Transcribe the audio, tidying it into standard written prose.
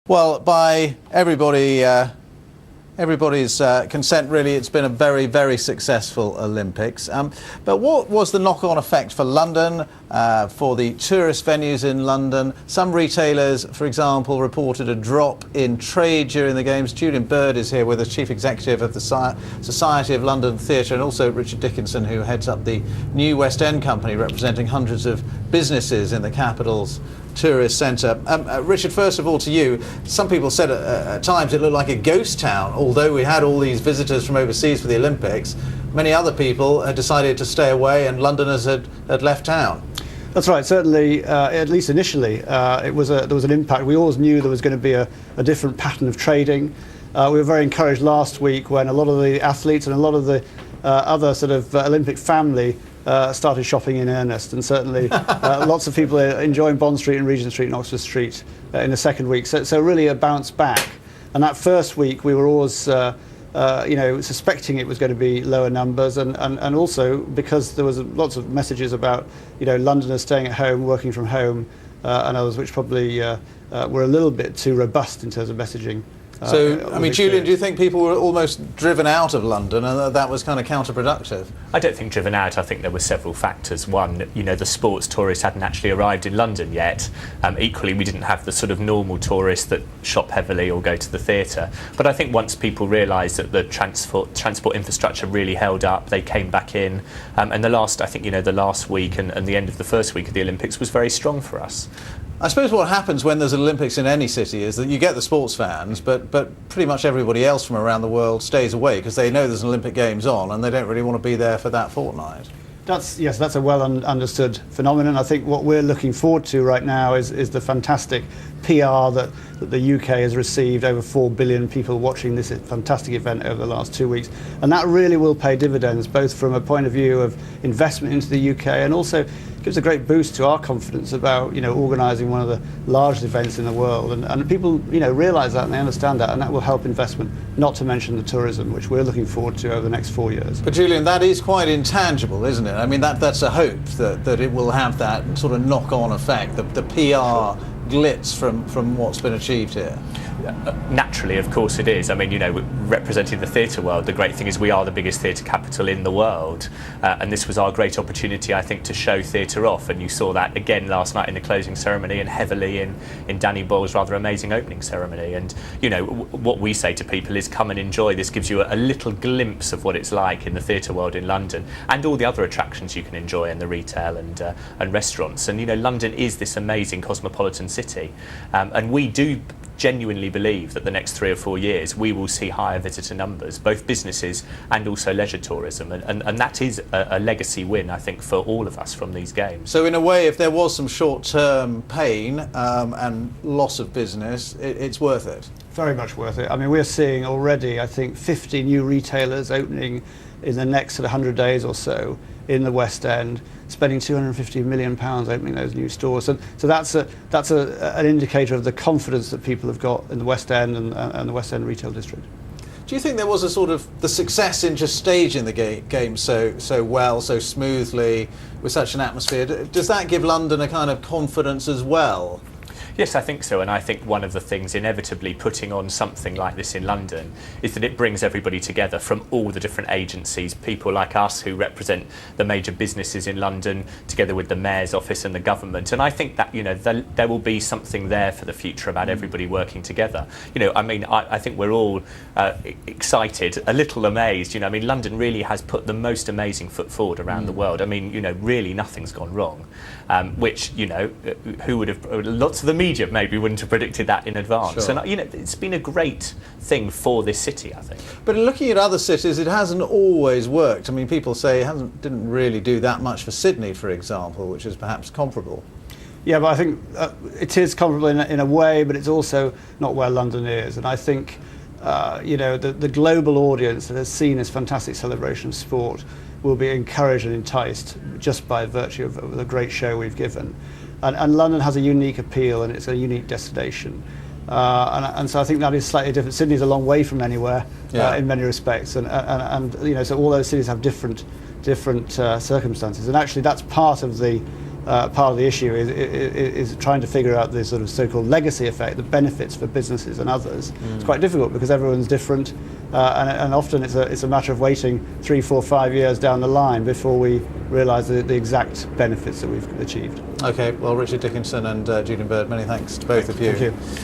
Well, by everybody's consent, really, it's been a very, very successful Olympics. But what was the knock-on effect for London, for the tourist venues in London? Some retailers, for example, reported a drop in trade during the Games. Julian Bird is here with us, Chief Executive of the Society of London Theatre, and also Richard Dickinson, who heads up the new West End company, representing hundreds of businesses in the capital's tourist centre. Richard, first of all to you, some people said at times it looked like a ghost town. Although we had all these visitors from overseas for the Olympics, many other people had decided to stay away and Londoners had left town. That's right, certainly, at least initially, there was an impact. We always knew there was going to be a different pattern of trading. We were very encouraged last week when a lot of the athletes and a lot of the other sort of Olympic family started shopping in earnest, and certainly lots of people are enjoying Bond Street and Regent Street and Oxford Street in the second week. So really a bounce back. And that first week we were always suspecting it was going to be lower numbers, and also because there was lots of messages about Londoners staying at home, working from home, and others which probably were a little bit too robust in terms of messaging. So, I mean, Julian, do you think people were almost driven out of London and that was kind of counterproductive? I don't think driven out. I think there were several factors. One, the sports tourists hadn't actually arrived in London yet. Equally, we didn't have the sort of normal tourists that shop heavily or go to the theatre. But I think once people realised that the transport infrastructure really held up, they came back in. And the last week and the end of the first week of the Olympics was very strong for us. I suppose what happens when there's an Olympics in any city is that you get the sports fans, but pretty much everybody else from around the world stays away because they know there's an Olympic Games on and they don't really want to be there for that fortnight. That's a well understood phenomenon. I think what we're looking forward to right now is the fantastic PR that the UK has received. Over 4 billion people watching this fantastic event over the last 2 weeks, and that really will pay dividends, both from a point of view of investment into the UK and also gives a great boost to our confidence about organising one of the largest events in the world, and people realise that and they understand that, and that will help investment, not to mention the tourism, which we're looking forward to over the next 4 years. But Julian, that is quite intangible, isn't it? I mean, that's a hope that it will have that sort of knock-on effect, the PR glitz from what's been achieved here. Naturally, of course it is. I mean, representing the theatre world, the great thing is we are the biggest theatre capital in the world, and this was our great opportunity, I think, to show theatre off, and you saw that again last night in the closing ceremony and heavily in Danny Boyle's rather amazing opening ceremony. And what we say to people is come and enjoy. This gives you a little glimpse of what it's like in the theatre world in London and all the other attractions you can enjoy in the retail and restaurants. And London is this amazing cosmopolitan city, and we do genuinely believe that the next 3 or 4 years we will see higher visitor numbers, both businesses and also leisure tourism, and that is a legacy win, I think, for all of us from these games. So in a way, if there was some short-term pain and loss of business, it's worth it? Very much worth it. I mean, we're seeing already, I think, 50 new retailers opening in the next 100 days or so in the West End, spending £250 million opening those new stores. So that's an indicator of the confidence that people have got in the West End and the West End retail district. Do you think there was a sort of the success in just staging the game so well, so smoothly, with such an atmosphere? Does that give London a kind of confidence as well? Yes, I think so, and I think one of the things inevitably putting on something like this in London is that it brings everybody together from all the different agencies, people like us who represent the major businesses in London, together with the Mayor's office and the government, and I think that there will be something there for the future about everybody working together. I think we're all excited, a little amazed. London really has put the most amazing foot forward around the world. Really nothing's gone wrong, which who would have, lots of the media maybe wouldn't have predicted that in advance. Sure. And it's been a great thing for this city, I think. But looking at other cities, it hasn't always worked. I mean, people say it didn't really do that much for Sydney, for example, which is perhaps comparable. Yeah, but I think it is comparable in a way, but it's also not where London is. And I think the global audience that has seen this fantastic celebration of sport will be encouraged and enticed just by virtue of the great show we've given. And London has a unique appeal, and it's a unique destination. And so I think that is slightly different. Sydney's a long way from anywhere in many respects, and so all those cities have different circumstances. And actually, that's part of the part of the issue is trying to figure out the sort of so-called legacy effect, the benefits for businesses and others. It's quite difficult because everyone's different, and often it's a matter of waiting 3, 4, 5 years down the line before we realise the exact benefits that we've achieved. Okay, well, Richard Dickinson and Julian Bird, many thanks to both of you. Thank you.